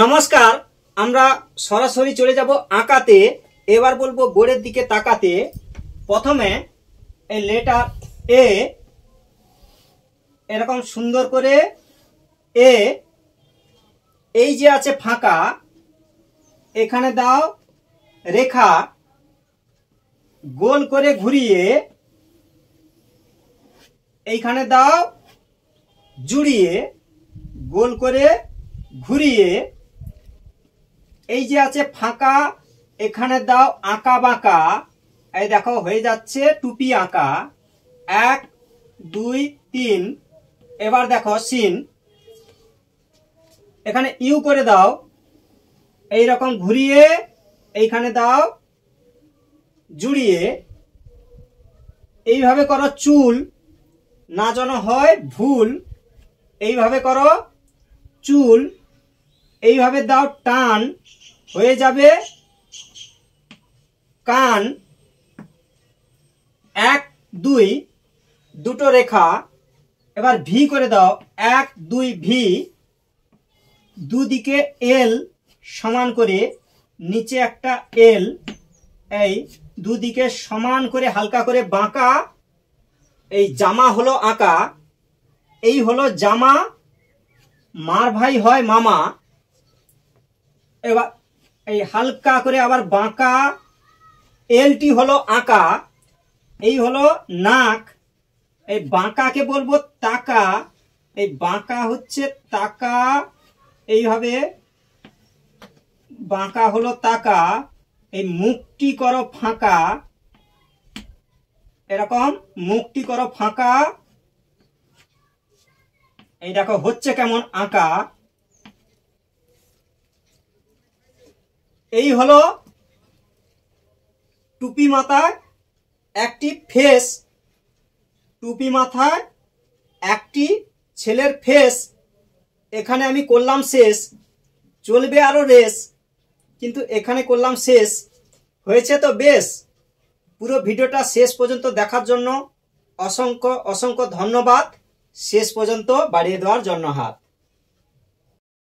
नमस्कार আমরা সরাসরি চলে যাব আঁকাতে। এবার বলবো বোর্ডের দিকে তাকাতে। প্রথমে এই লেটার এ এরকম সুন্দর করে এ এই যে আছে ফাঁকা এখানে দাও রেখা গোল করে ঘুরিয়ে এইখানে দাও জুড়িয়ে গোল করে ঘুরিয়ে এই যে আছে ফাঁকা এখানে দাও আঁকা বাঁকা। এই দেখো হয়ে যাচ্ছে টুপি আঁকা। 1 2 3। এবার দেখো সিন এখানে ইউ করে দাও এই রকম ঘুরিয়ে এইখানে দাও জুড়িয়ে এইভাবে করো চুল না যেন হয় ভুল। এইভাবে করো চুল এইভাবে দাও টান হয়ে যাবে কান। 1 2 দুটো রেখা। এবার ভি করে দাও 1 2 ভি। দুদিকে এল সমান করে নিচে একটা এল এই দুদিকে সমান করে হালকা করে বাঁকা। এই জামা হলো আঁকা এই হলো জামা মার ভাই হয় মামা। এবার এই হালকা করে আবার বাঁকা এলটি হলো আঁকা এই হলো নাক। এই বাঁকাকে বলবো তাকা। এই বাঁকা হচ্ছে তাকা এইভাবে বাঁকা হলো তাকা। এই মুখটি করো ফাঁকা এরকম মুখটি করো ফাঁকা। এই দেখো হচ্ছে কেমন আঁকা। এই হলো টুপি মাথায় একটি ফেস। টুপি মাথায় একটি ছেলের ফেস। এখানে আমি করলাম শেষ। চলবে আরো রেস কিন্তু এখানে করলাম শেষ। হয়েছে তো বেশ। পুরো ভিডিওটা শেষ পর্যন্ত দেখার জন্য অসংখ্য অসংখ্য ধন্যবাদ। শেষ পর্যন্ত বাড়িয়ে দেওয়ার জন্য হাত।